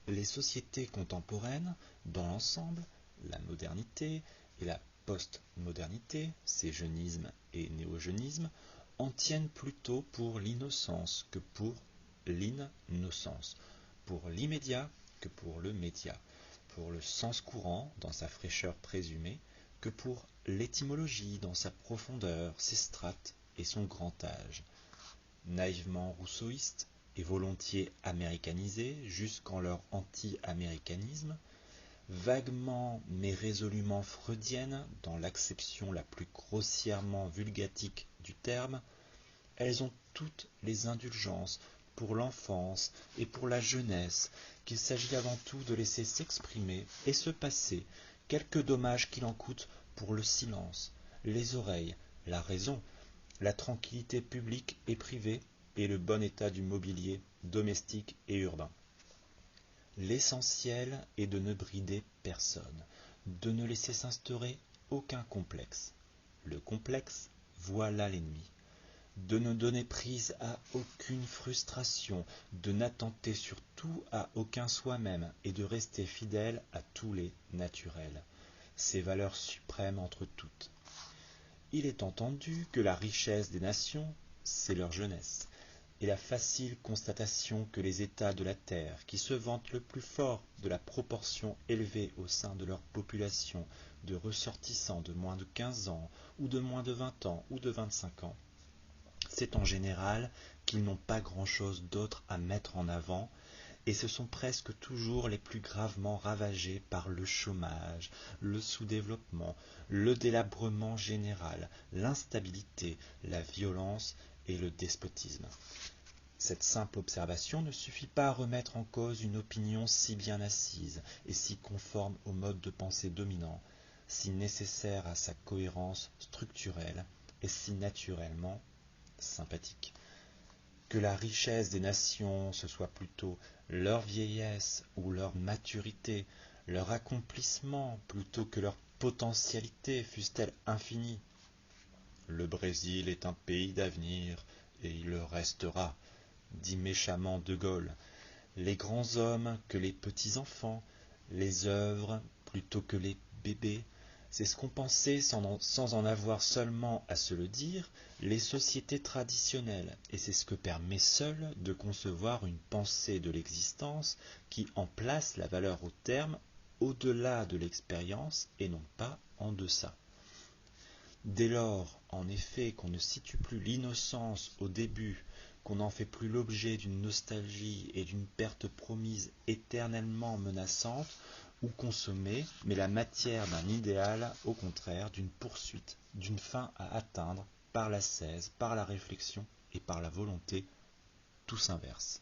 Les sociétés contemporaines, dans l'ensemble, la modernité et la post-modernité, c'est jeunisme et néo-jeunisme, en tiennent plutôt pour l'innocence que pour l'innocence, pour l'immédiat que pour le médiat, pour le sens courant dans sa fraîcheur présumée que pour l'étymologie dans sa profondeur, ses strates et son grand âge. Naïvement rousseauistes et volontiers américanisés jusqu'en leur anti-américanisme, vaguement mais résolument freudiennes dans l'acception la plus grossièrement vulgatique du terme, elles ont toutes les indulgences pour l'enfance et pour la jeunesse qu'il s'agit avant tout de laisser s'exprimer et se passer, quelque dommage qu'il en coûte pour le silence, les oreilles, la raison, la tranquillité publique et privée et le bon état du mobilier domestique et urbain. L'essentiel est de ne brider personne, de ne laisser s'instaurer aucun complexe. Le complexe, voilà l'ennemi. De ne donner prise à aucune frustration, de n'attenter surtout à aucun soi-même et de rester fidèle à tous les naturels, ces valeurs suprêmes entre toutes. Il est entendu que la richesse des nations, c'est leur jeunesse, et la facile constatation que les États de la terre, qui se vantent le plus fort de la proportion élevée au sein de leur population de ressortissants de moins de 15 ans, ou de moins de 20 ans, ou de 25 ans, c'est en général qu'ils n'ont pas grand-chose d'autre à mettre en avant, et ce sont presque toujours les plus gravement ravagés par le chômage, le sous-développement, le délabrement général, l'instabilité, la violence et le despotisme. Cette simple observation ne suffit pas à remettre en cause une opinion si bien assise et si conforme au mode de pensée dominant, si nécessaire à sa cohérence structurelle et si naturellement sympathique. Que la richesse des nations, ce soit plutôt leur vieillesse ou leur maturité, leur accomplissement plutôt que leur potentialité, fût-elle infinie. Le Brésil est un pays d'avenir, et il le restera, dit méchamment De Gaulle. Les grands hommes que les petits-enfants, les œuvres plutôt que les bébés, c'est ce qu'ont pensé, sans en avoir seulement à se le dire, les sociétés traditionnelles, et c'est ce que permet seul de concevoir une pensée de l'existence qui en place la valeur au terme au-delà de l'expérience et non pas en deçà. Dès lors, en effet, qu'on ne situe plus l'innocence au début, qu'on n'en fait plus l'objet d'une nostalgie et d'une perte promise éternellement menaçante, ou consommée, mais la matière d'un idéal, au contraire, d'une poursuite, d'une fin à atteindre, par l'ascèse, par la réflexion et par la volonté, tout s'inverse.